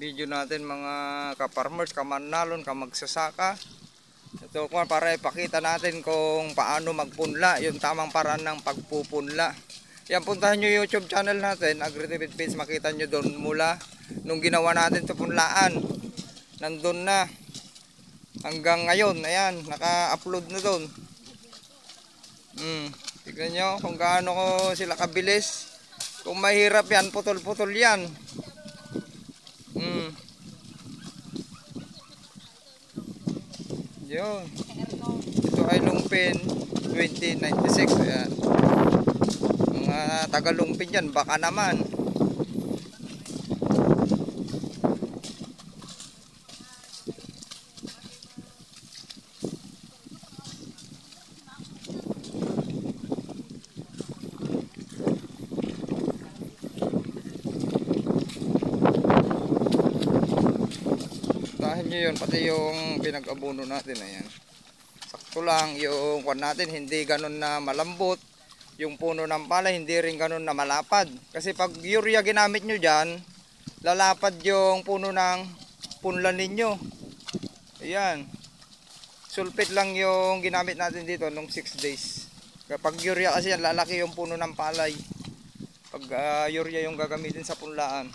video natin mga ka-farmers, kamanalon, kamagsasaka. Ito para ipakita natin kung paano magpunla, yung tamang paraan ng pagpupunla. Yan, puntahan nyo YouTube channel natin, Agritipid Page, makita nyo doon mula nung ginawa natin ito punlaan. Nandun na hanggang ngayon, ayan, naka-upload na doon. Tignan nyo kung gaano ko sila kabilis. Kung mahirap yan, putol-putol yan. Yun. Ito ay Lungpin 2096. Ayan. Mga taga Lungpin yan, baka naman. Tahan nyo yun, pati yung pinag-abuno natin. Ayan. Sakto lang yung kwan natin, hindi ganun na malambot. Yung puno ng palay, hindi rin ganun na malapad. Kasi pag urea ginamit nyo dyan, lalapad yung puno ng punlan ninyo. Ayan. Sulfate lang yung ginamit natin dito nung 6 days. Kapag urea kasi yan, lalaki yung puno ng palay. Pag urea yung gagamitin sa punlaan.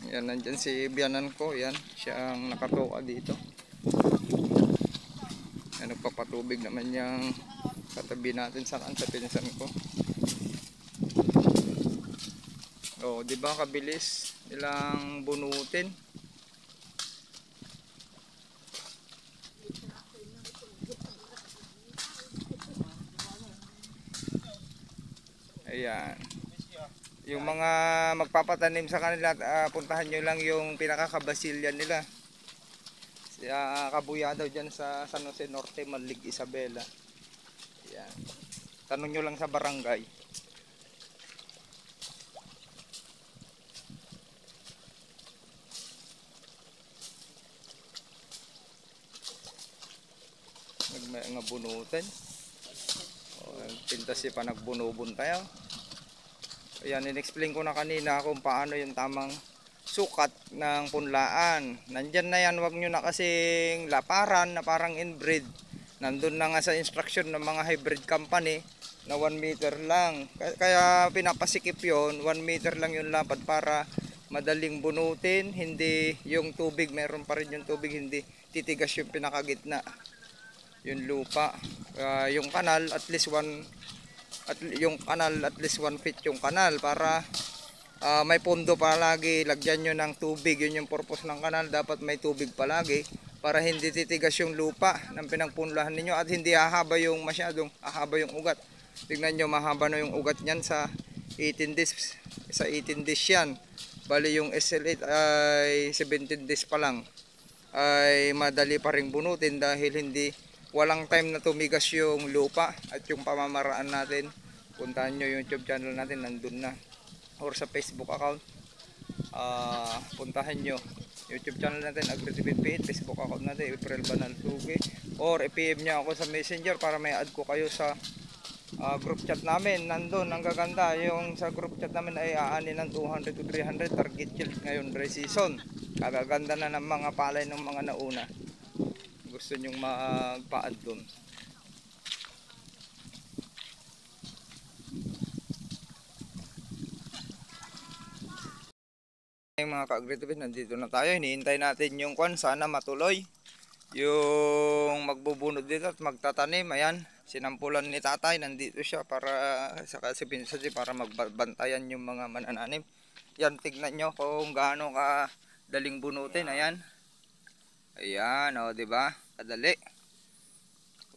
Yan, nandyan si biyanan ko. Yan, siya ang nakatoka dito. Yan, nagpapatubig naman yung katabi natin sa pinsan ko. Oh, di ba kabilis nilang bunutin? Ayan. Yung mga magpapatanim sa kanila, puntahan nyo lang yung pinakakabasilyan nila. Kabuya daw dyan sa San Jose Norte, Malig, Isabela. Ayan. Tanong nyo lang sa barangay. Nga bunutin. Pintasi pa nagbunubun tayo. Ayan, in-explain ko na kanina kung paano yung tamang sukat ng punlaan. Nandyan na yan, wag nyo na kasing laparan na parang inbreed. Nandun na nga sa instruction ng mga hybrid company na 1 meter lang. Kaya pinapasikip yon, 1 meter lang yung lapad para madaling bunutin. Hindi yung tubig, meron pa rin yung tubig, hindi titigas yung pinakagitna. Yung lupa. Yung kanal, at least 1 feet yung kanal para may pondo palagi. Lagyan nyo ng tubig, yun yung purpose ng kanal. Dapat may tubig palagi para hindi titigas yung lupa ng pinagpunlahan ninyo at hindi hahaba yung masyadong hahaba yung ugat. Tignan nyo, mahaba na yung ugat nyan sa 18 days. Sa 18 days yan. Bali yung SL8 ay 17 days pa lang. Ay madali pa rin bunutin dahil walang time na tumigas yung lupa. At yung pamamaraan natin, puntahan nyo yung YouTube channel natin, nandun na, or sa Facebook account. Puntahan nyo YouTube channel natin, Agritipid Page, Facebook account natin, April Banal Tuge, or i-PM nyo ako sa Messenger para may add ko kayo sa group chat namin. Nandun, ang gaganda, yung sa group chat namin ay aanin ng 200 to 300 target yield ngayon dry season. Kagaganda na ng mga palay ng mga nauna. Gusto nyong magpa-add dun. Mga ka-agritipid, nandito na tayo. Hinihintay natin yung kwan, sana matuloy yung magbubunod dito at magtatanim. Ayan, sinampulan ni tatay, nandito siya para saka si pinsan para magbantayan yung mga manananim. Yan, tignan nyo kung gaano ka daling bunutin. Ayan, ayan, o, diba, kadali.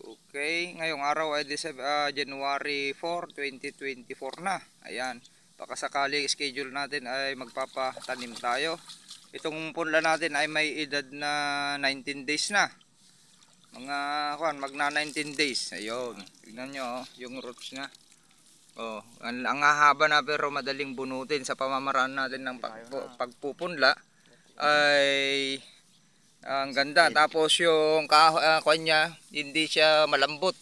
Okay, ngayong araw ay January 4, 2024 na. Ayan, baka sakali schedule natin ay magpapatanim tayo. Itong punla natin ay may edad na 19 days na. Magna 19 days. Ayun, tignan nyo yung roots niya. Oh, ang hahaba na pero madaling bunutin sa pamamaraan natin ng pagpupunla ay Ang ganda. Tapos yung kanya, hindi siya malambot.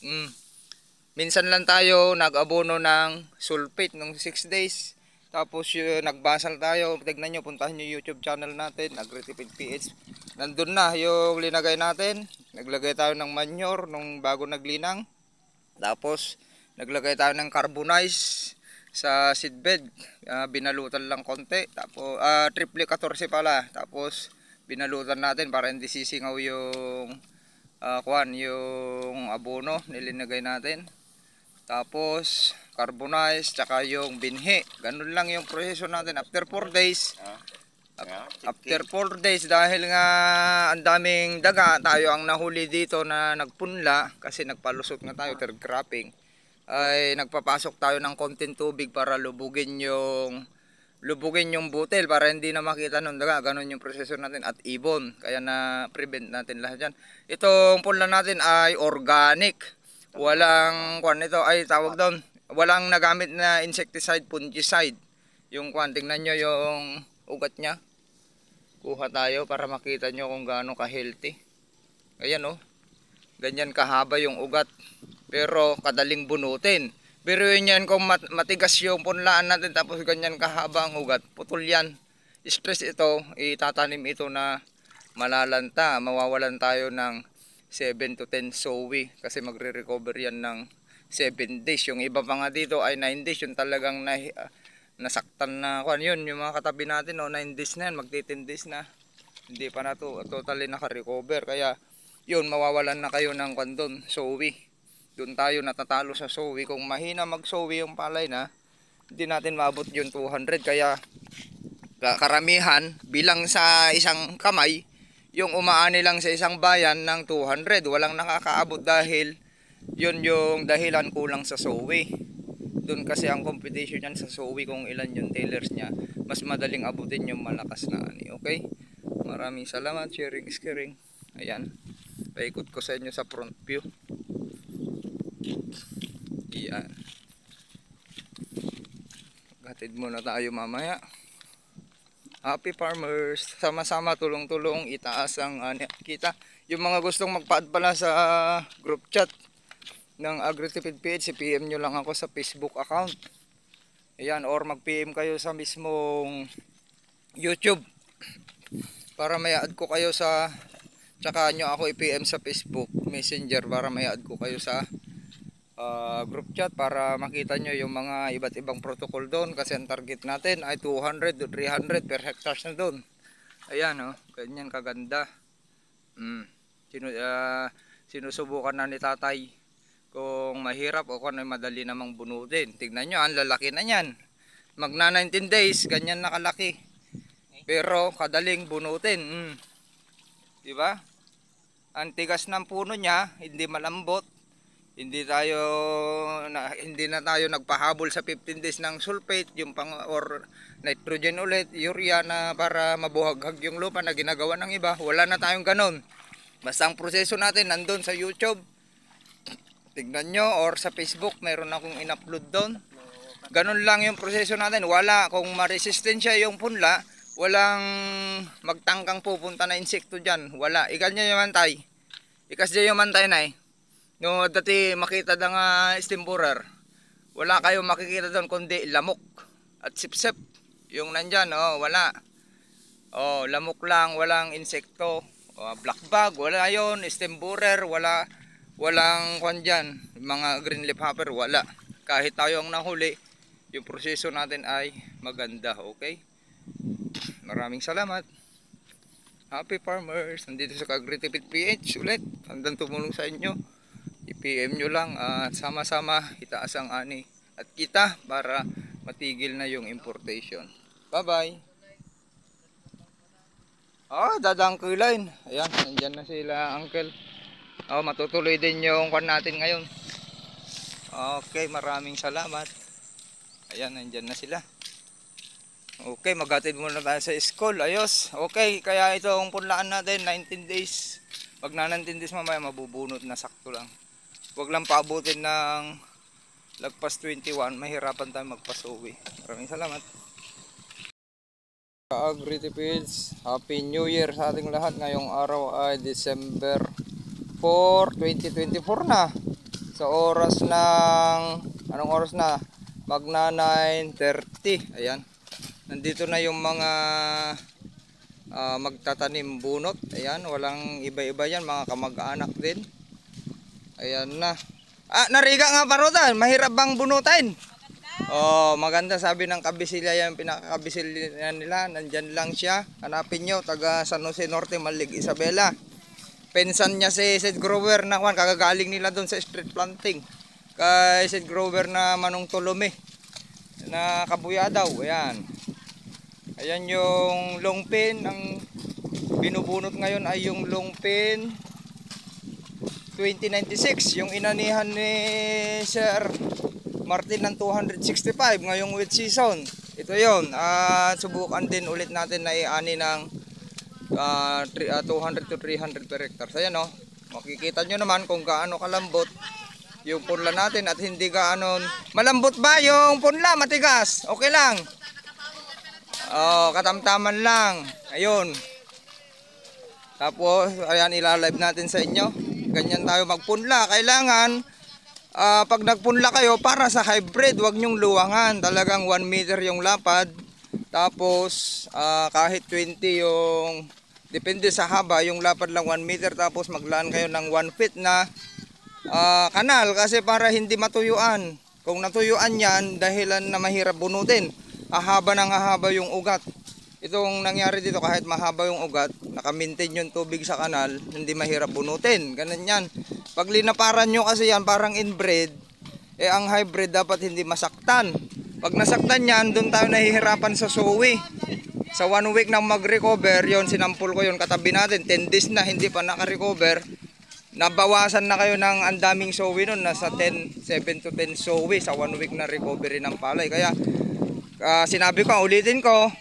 Minsan lang tayo nag-abono ng sulfate nung 6 days. Tapos yung nagbasal tayo. Tignan nyo, puntahan nyo YouTube channel natin, Agritipid PH. Nandun na yung linagay natin. Naglagay tayo ng manure nung bago naglinang. Tapos naglagay tayo ng carbonize sa seedbed. Binalutan lang konti. Tapos triple 14 pala. Tapos binalutan natin para hindi sisingaw yung yung abono nilinagay natin. Tapos carbonize tsaka yung binhi. Ganun lang yung proseso natin after 4 days. After 4 days dahil nga ang daming daga, tayo ang nahuli dito na nagpunla kasi nagpalusot nga tayo, third cropping. Ay nagpapasok tayo ng konting tubig para lubugin yung butil para hindi na makita ng daga. Ganun yung proseso natin at ibon. Kaya na prevent natin lahat yan. Itong punla natin ay organic. Walang ito ay tawag doon. Walang nagamit na insecticide, fungicide. Yung tingnan nyo yung ugat niya. Kuha tayo para makita nyo kung gaano ka-healthy. Ayan oh. Ganyan kahaba yung ugat. Pero kadaling bunutin. Pero yun yan kung matigas yung punlaan natin tapos ganyan kahaba ang ugat. Putol yan. Stress ito. Itatanim ito na malalanta. Mawawalan tayo ng 7 to 10 sowi. Kasi magre-recover yan ng 7 days. Yung iba pa nga dito ay 9 days. Yung talagang nasaktan na yun. Yung mga katabi natin 9 days na yan. Magti-10 days na. Hindi pa na to totally naka-recover. Kaya yun, mawawalan na kayo ng doon, sowi. Doon tayo natatalo sa sowi. Kung mahina mag-sowi yung palay na, hindi natin maabot yung 200. Kaya karamihan, bilang sa isang kamay, yung umaani lang sa isang bayan ng 200. Walang nakakaabot dahil yun yung dahilan kulang sa sowi. Doon kasi ang competition yan sa sowi kung ilan yung tailors niya. Mas madaling abutin yung malakas na ani. Okay? Maraming salamat. Sharing is caring. Ayan. Paikot ko sa inyo sa front view. Iyan. Gatid muna tayo mamaya. Happy farmers. Sama-sama tulong-tulong itaas ang kita. Yung mga gustong magpa-add pala sa group chat ng Agritipid PH, PM nyo lang ako sa Facebook account. Ayan, or mag-PM kayo sa mismong YouTube para may add ko kayo sa, tsaka nyo ako i-PM sa Facebook Messenger para may add ko kayo sa group chat para makita nyo yung mga iba't ibang protocol doon kasi ang target natin ay 200 to 300 per hectare na doon. Ayan oh, ganyan kaganda. Sinusubukan na ni tatay kung mahirap o kung madali namang bunutin. Tignan nyo, ang lalaki na yan. Magna 19 days, ganyan nakalaki. Pero kadaling bunutin. Diba? Ang tigas ng puno niya, hindi malambot. Hindi na tayo nagpahabol sa 15 days ng sulfate, yung or nitrogen ulit, urea na para mabuhaghag yung lupa na ginagawa ng iba. Wala na tayong ganon. Basta ang proseso natin nandun sa YouTube. Tignan nyo, or sa Facebook, meron akong in-upload doon. Ganon lang yung proseso natin. Wala, kung maresistensya yung punla, walang magtangkang pupunta na insekto dyan. Wala. Ikan nyo yung mantay. Ikas nyo yung mantay na eh. No, dati makita na nga steam borer. Wala kayong makikita doon kundi lamok at sipsip. Yung nandyan, oh, wala. Oh, lamok lang, walang insekto. Oh, black bag, wala yon. Steam borer, walang kwan dyan. Mga green leaf hopper, wala. Kahit tayo ang nahuli, yung proseso natin ay maganda, okay? Maraming salamat. Happy farmers. Nandito sa Agritipid PH ulit. Hanggang tumulong sa inyo. I-PM nyo lang at sama-sama itaas ang ani at kita para matigil na yung importation. Bye bye. Dadang kuline. Ayan, nandyan na sila uncle. Matutuloy din yung kwan natin ngayon. Okay, maraming salamat. Ayan, nandyan na sila. Okay, maghatid muna tayo sa school. Ayos. Okay, kaya itong punlaan natin 19 days. Pag na 19 days mamaya mabubunot na, sakto lang. Huwag lang paabutin ng lagpas 21, mahirapan tayo magpasuwi. Maraming salamat. Agritipeds, Happy New Year sa ating lahat. Ngayong araw ay December 4, 2024 na. Sa oras ng, anong oras na? Magna 9:30. Ayan. Nandito na yung mga magtatanim bunot. Ayan, walang iba-iba yan, mga kamag-anak din. Ayan na. Nariga nga parutan. Mahirap bang bunutin? Oh, maganda, sabi ng kabisilya yan, pinakakabisilya nila. Nandyan lang siya. Hanapin nyo, taga San Jose Norte, Malig, Isabela. Pensan niya si Sid Grover na kwan, kagagaling nila doon sa street planting. Kay Sid Grover na Manong Tolome na kabuya daw. Ayan. Ayan yung long pin. Ang binubunot ngayon ay yung long pin 2096. Yung inanihan ni Sir Martin ng 265 ngayong wheat season. Ito yon. Subukan din ulit natin na iani ng 200 to 300 per hectare. Ayan o. Makikita nyo naman kung gaano kalambot yung punla natin at hindi gaano. Malambot ba yung punla? Matigas? Okay lang. Katamtaman lang. Ayun. Tapos, ayan, ilalive natin sa inyo. Ganyan tayo magpunla. Kailangan pag nagpunla kayo para sa hybrid, wag nyong luwangan. Talagang 1 meter yung lapad. Tapos kahit 20 yung, depende sa haba, yung lapad lang 1 meter. Tapos maglaan kayo ng 1 feet na kanal, kasi para hindi matuyuan. Kung natuyuan yan, dahilan na mahirap bunutin. Ahaba ng ahaba yung ugat. Itong nangyari dito, kahit mahaba yung ugat, naka-maintain yung tubig sa kanal, hindi mahirap bunutin. Ganun yan. Pag linaparan nyo kasi yan, parang inbred, ang hybrid dapat hindi masaktan. Pag nasaktan yan, doon tayo nahihirapan sa sowi. Sa 1 week nang mag-recover, yon sinampul ko yon, katabi natin, 10 days na hindi pa naka-recover. Nabawasan na kayo ng andaming sowi nun, nasa 7 to 10 sowi sa 1 week na recovery ng palay. Kaya sinabi ko, ulitin ko,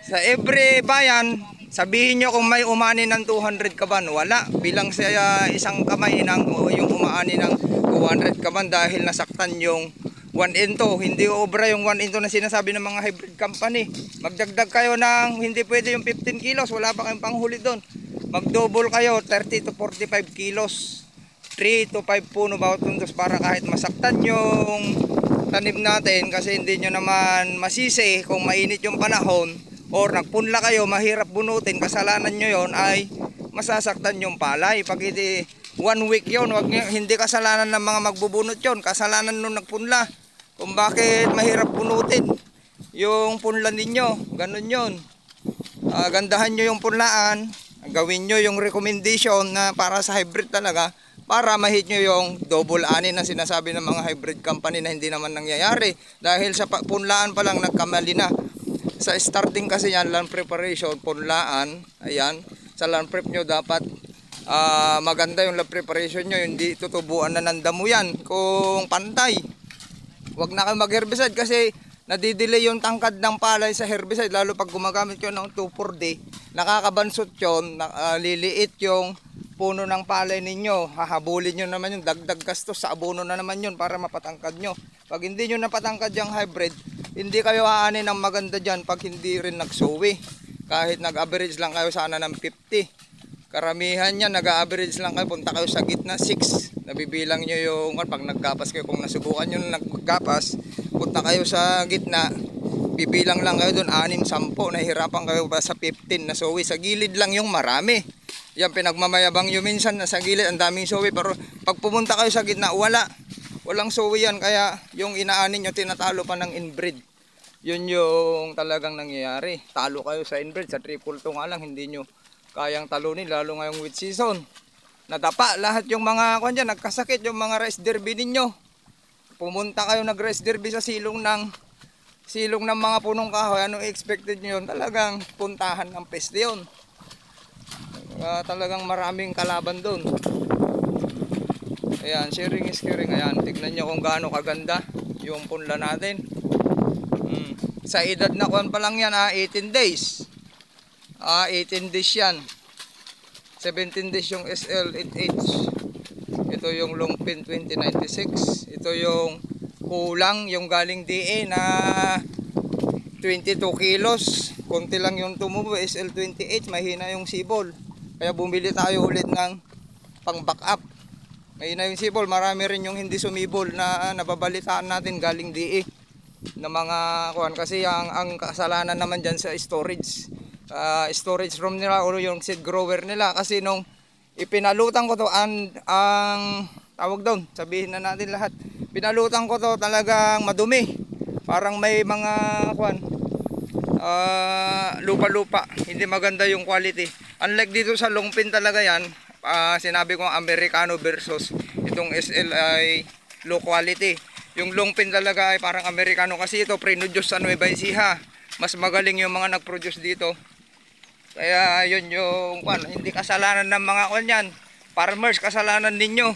sa every bayan, sabihin nyo kung may umani ng 200 kaban. Wala. Bilang sa isang kamay yung umaani ng 200 kaban dahil nasaktan yung 1 into. Hindi obra yung 1 into na sinasabi ng mga hybrid company. Magdagdag kayo ng hindi pwede yung 15 kilos. Wala pa kayong panghuli doon. Mag-double kayo 30 to 45 kilos. 3 to 5 puno bawat tundos para kahit masaktan yung tanim natin, kasi hindi nyo naman masisi kung mainit yung panahon or nagpunla kayo, mahirap bunutin, kasalanan nyo yon ay masasaktan yung palay. Pag hindi 1 week yon, hindi kasalanan ng mga magbubunot yon, kasalanan nung nagpunla kung bakit mahirap bunutin yung punla ninyo. Ganun yon. Gandahan nyo yung punlaan, gawin nyo yung recommendation na para sa hybrid talaga, para ma-hit nyo yung double ani na sinasabi ng mga hybrid company na hindi naman nangyayari. Dahil sa punlaan pa lang nagkamali na. Sa starting kasi yan, land preparation, punlaan, ayan, sa land prep nyo dapat maganda yung land preparation nyo, hindi tutubuan na ng damo yan kung pantay. Huwag na kayo mag-herbicide kasi nadidelay yung tangkad ng palay sa herbicide, lalo pag gumagamit kayo ng 2,4-D, nakakabansot yun, liliit yung puno ng palay ninyo, hahabulin nyo naman yung dagdag gastos sa abono na naman yun para mapatangkad nyo. Pag hindi nyo napatangkad yung hybrid, hindi kayo aanin ng maganda dyan pag hindi rin nagsowi. Kahit nag-average lang kayo sana ng 50. Karamihan yan, nag-average lang kayo, punta kayo sa gitna 6. Nabibilang nyo yung, pag nagkapas kayo, kung nasubukan nyo na nagkapas, punta kayo sa gitna, bibilang lang kayo doon, 6, 10, nahihirapan kayo ba sa 15 na sowi. Sa gilid lang yung marami. Yan, pinagmamayabang nyo minsan na sa gilid, ang daming sowi, pero pag pumunta kayo sa gitna, walang sowi yan. Kaya yung inaanin nyo, tinatalo pa ng inbreed. Yun yung talagang nangyayari. Talo kayo sa inbreed, sa triple to nga lang, hindi nyo kayang talunin, lalo ngayong wheat season. Nadapa lahat yung mga dyan, nagkasakit yung mga rice derby ninyo. Pumunta kayo nag-rice derby sa silong ng mga punong kahoy, anong expected nyo yun? Talagang puntahan ng peste yun. Talagang maraming kalaban doon. Ayan, sharing is caring. Ayan, tignan nyo kung gaano kaganda yung punla natin. Sa edad na kuwan pa lang yan, 18 days. 18 days yan. 17 days yung SL8H. Ito yung long pin 2096. Ito yung kulang, yung galing DA na 22 kilos. Konti lang yung tumubo, SL28, mahina yung sibol. Kaya bumili tayo ulit ng pang backup. Mahina yung sibol, marami rin yung hindi sumibol na nababalitaan natin galing DE na mga kuan, kasi ang kasalanan naman diyan sa storage room nila o yung seed grower nila, kasi nung ipinalutan ko to ang tawag doon, sabihin na natin lahat, pinalutan ko to, talagang madumi, parang may mga kuan, lupa-lupa, hindi maganda yung quality. Unlike dito sa Longpin talaga yan, sinabi ko Americano versus itong SL ay low quality. Yung Longpin talaga ay parang Americano, kasi ito pre-produce sa Nueva Ecija. Mas magaling yung mga nag-produce dito. Kaya yun yung hindi kasalanan ng mga kanyan. Farmers, kasalanan ninyo.